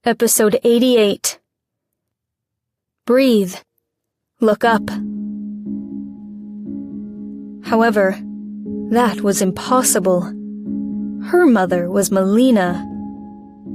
Episode 88. Breathe. Look up. However, that was impossible. Her mother was Melina.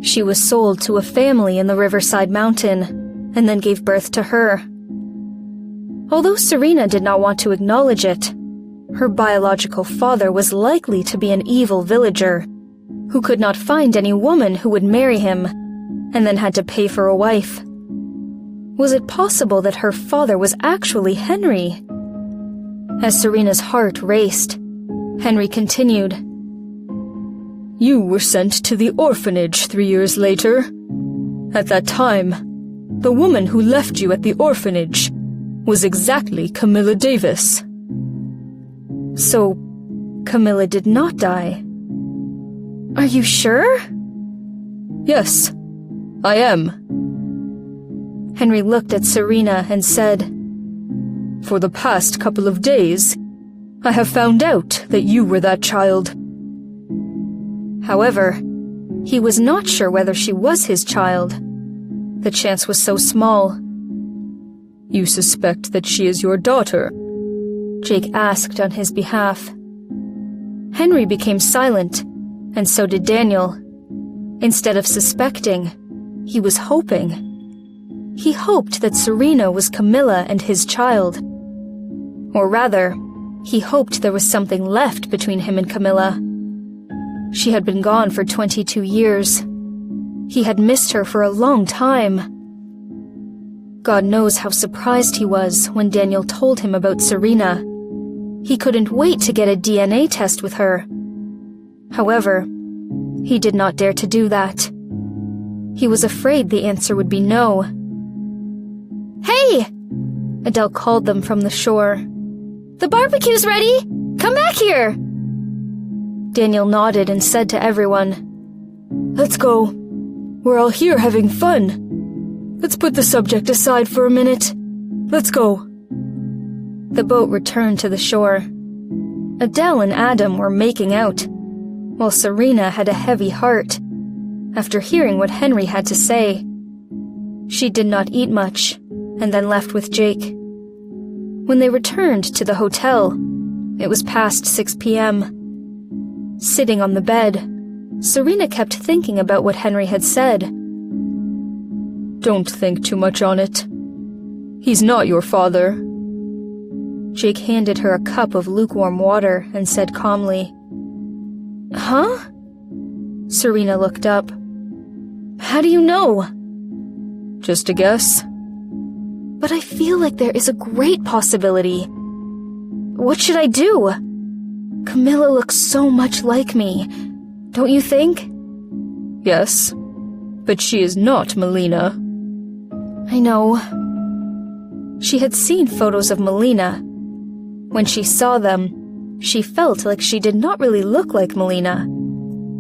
She was sold to a family in the Riverside Mountain, and then gave birth to her. Although Serena did not want to acknowledge it, her biological father was likely to be an evil villager, who could not find any woman who would marry him, and then had to pay for a wife. Was it possible that her father was actually Henry? As Serena's heart raced, Henry continued, "You were sent to the orphanage 3 years later. At that time, the woman who left you at the orphanage was exactly Camilla Davis." So, Camilla did not die. Are you sure? Yes, I am. Henry looked at Serena and said, "For the past couple of days, I have found out that you were that child." However, he was not sure whether she was his child. The chance was so small. "You suspect that she is your daughter?" Jake asked on his behalf. Henry became silent, and so did Daniel. Instead of suspecting, he was hoping. He hoped that Serena was Camilla and his child. Or rather, he hoped there was something left between him and Camilla. She had been gone for 22 years. He had missed her for a long time. God knows how surprised he was when Daniel told him about Serena. He couldn't wait to get a DNA test with her. However, he did not dare to do that. He was afraid the answer would be no. "Hey!" Adele called them from the shore. "The barbecue's ready! Come back here!" Daniel nodded and said to everyone, "Let's go. We're all here having fun. Let's put the subject aside for a minute. Let's go." The boat returned to the shore. Adele and Adam were making out, while Serena had a heavy heart after hearing what Henry had to say. She did not eat much, and then left with Jake. When they returned to the hotel, it was past 6 p.m. Sitting on the bed, Serena kept thinking about what Henry had said. "Don't think too much on it. He's not your father." Jake handed her a cup of lukewarm water and said calmly, "Huh?" Serena looked up. "How do you know?" "Just a guess." "But I feel like there is a great possibility. What should I do? Camilla looks so much like me, don't you think?" "Yes, but she is not Melina." "I know." She had seen photos of Melina. When she saw them, she felt like she did not really look like Melina.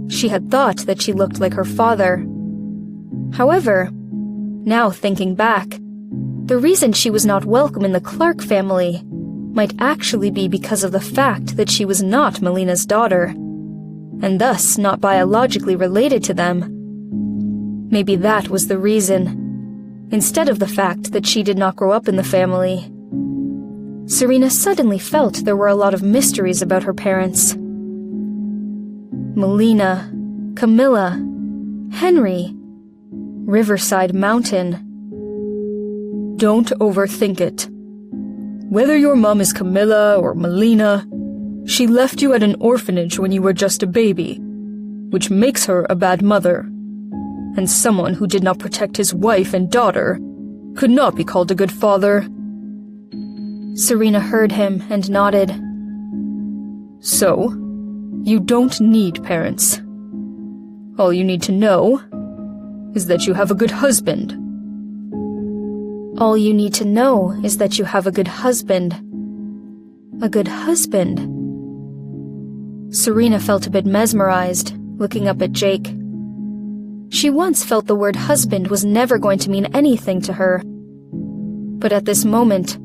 She had thought that she looked like her father. However, now thinking back, the reason she was not welcome in the Clark family might actually be because of the fact that she was not Melina's daughter, and thus not biologically related to them. Maybe that was the reason, instead of the fact that she did not grow up in the family. Serena suddenly felt there were a lot of mysteries about her parents. Melina, Camilla, Henry, Riverside Mountain. Don't overthink it. Whether your mom is Camilla or Melina, she left you at an orphanage when you were just a baby, which makes her a bad mother. And someone who did not protect his wife and daughter could not be called a good father. Serena heard him and nodded. So, you don't need parents. All you need to know is that you have a good husband. All you need to know is that you have a good husband. A good husband. Serena felt a bit mesmerized, looking up at Jake. She once felt the word husband was never going to mean anything to her. But at this moment,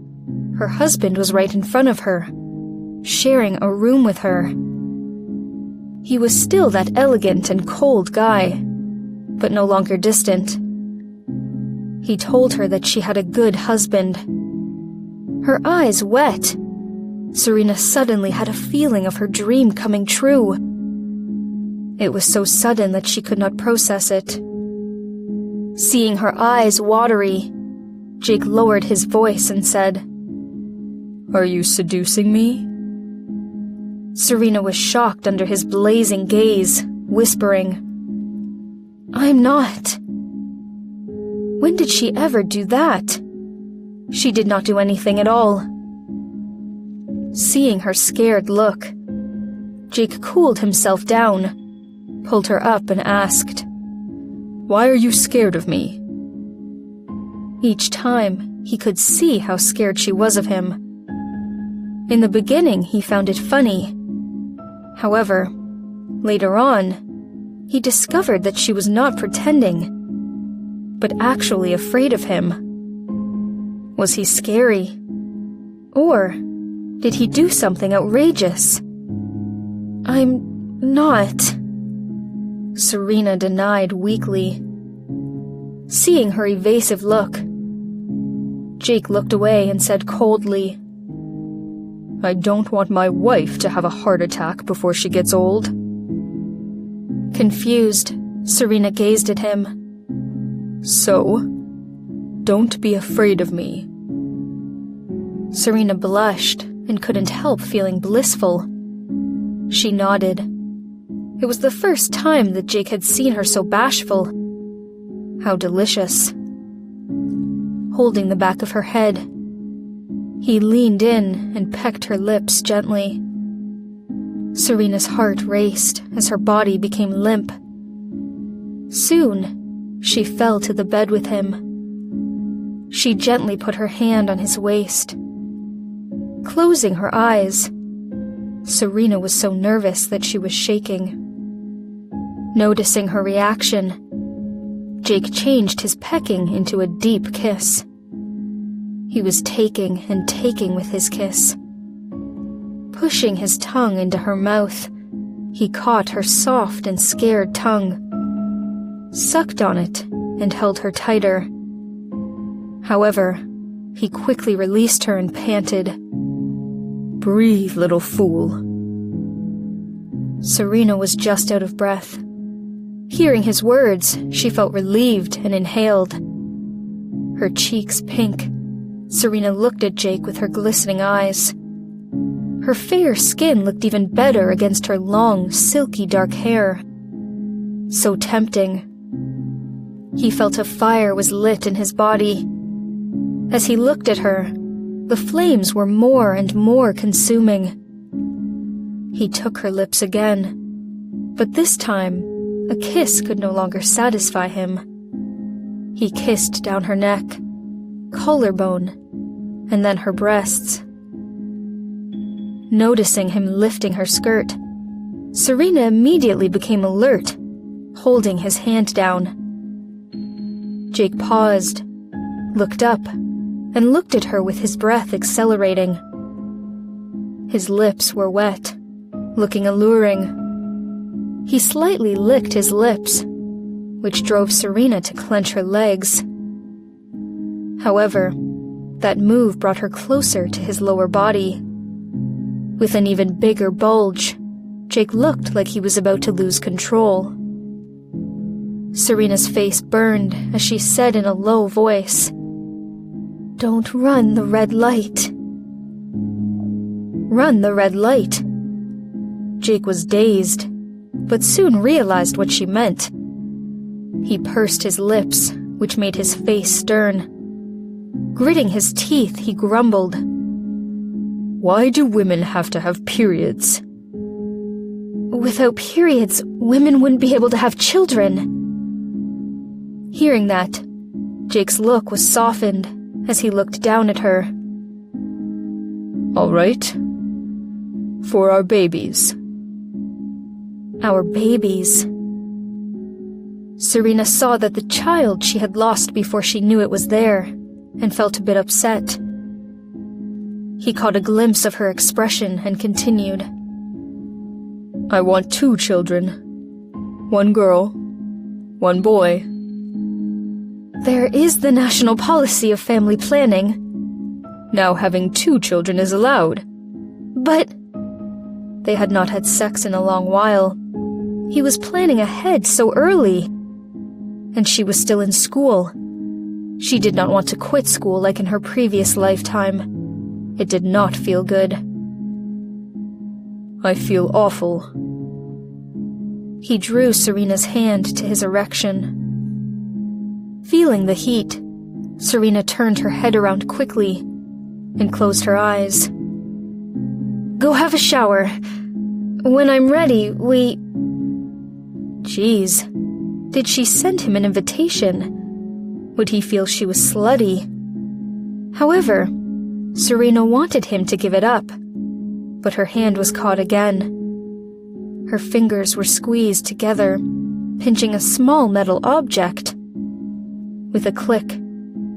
her husband was right in front of her, sharing a room with her. He was still that elegant and cold guy, but no longer distant. He told her that she had a good husband. Her eyes wet. Serena suddenly had a feeling of her dream coming true. It was so sudden that she could not process it. Seeing her eyes watery, Jake lowered his voice and said, "Are you seducing me?" Serena was shocked under his blazing gaze, whispering, "I'm not." When did she ever do that? She did not do anything at all. Seeing her scared look, Jake cooled himself down, pulled her up and asked, "Why are you scared of me?" Each time, he could see how scared she was of him. In the beginning, he found it funny. However, later on, he discovered that she was not pretending, but actually afraid of him. Was he scary? Or did he do something outrageous? "I'm not," Serena denied weakly. Seeing her evasive look, Jake looked away and said coldly, "I don't want my wife to have a heart attack before she gets old." Confused, Serena gazed at him. "So, don't be afraid of me." Serena blushed and couldn't help feeling blissful. She nodded. It was the first time that Jake had seen her so bashful. How delicious. Holding the back of her head, he leaned in and pecked her lips gently. Serena's heart raced as her body became limp. Soon, she fell to the bed with him. She gently put her hand on his waist. Closing her eyes, Serena was so nervous that she was shaking. Noticing her reaction, Jake changed his pecking into a deep kiss. He was taking and taking with his kiss. Pushing his tongue into her mouth, he caught her soft and scared tongue, sucked on it, and held her tighter. However, he quickly released her and panted, "Breathe, little fool." Serena was just out of breath. Hearing his words, she felt relieved and inhaled. Her cheeks pink, Serena looked at Jake with her glistening eyes. Her fair skin looked even better against her long, silky dark hair. So tempting. He felt a fire was lit in his body. As he looked at her, the flames were more and more consuming. He took her lips again, but this time, a kiss could no longer satisfy him. He kissed down her neck, collarbone, and then her breasts. Noticing him lifting her skirt, Serena immediately became alert, holding his hand down. Jake paused, looked up, and looked at her with his breath accelerating. His lips were wet, looking alluring. He slightly licked his lips, which drove Serena to clench her legs. However, that move brought her closer to his lower body. With an even bigger bulge, Jake looked like he was about to lose control. Serena's face burned as she said in a low voice, "Don't run the red light." Run the red light? Jake was dazed, but soon realized what she meant. He pursed his lips, which made his face stern. Gritting his teeth, he grumbled, "Why do women have to have periods?" "Without periods, women wouldn't be able to have children." Hearing that, Jake's look was softened as he looked down at her. "All right. For our babies." Our babies. Serena saw that the child she had lost before she knew it was there, and felt a bit upset. He caught a glimpse of her expression and continued, "I want 2 children. 1 girl, 1 boy." There is the national policy of family planning. Now having 2 children is allowed. But They had not had sex in a long while. he was planning ahead so early. And she was still in school. She did not want to quit school like in her previous lifetime. It did not feel good. I feel awful. He drew Serena's hand to his erection. Feeling the heat, Serena turned her head around quickly and closed her eyes. Go have a shower. When I'm ready, we... Geez, did she send him an invitation? Would he feel she was slutty? However, Serena wanted him to give it up, but her hand was caught again. Her fingers were squeezed together, pinching a small metal object. With a click,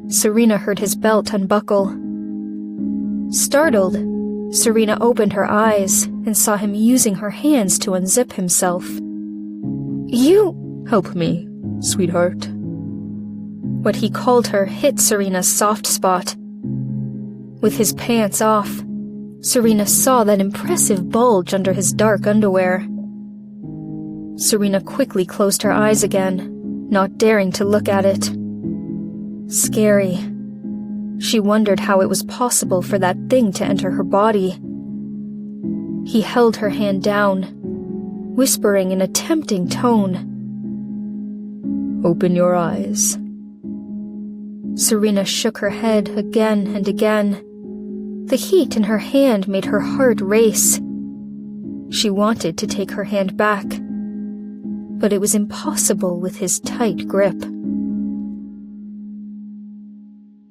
Serena heard his belt unbuckle. Startled, Serena opened her eyes and saw him using her hands to unzip himself. You... Help me, sweetheart. What he called her hit Serena's soft spot. With his pants off, Serena saw that impressive bulge under his dark underwear. Serena quickly closed her eyes again, not daring to look at it. Scary. She wondered how it was possible for that thing to enter her body. He held her hand down, whispering in a tempting tone, Open your eyes. Serena shook her head again and again. The heat in her hand made her heart race. She wanted to take her hand back, but it was impossible with his tight grip.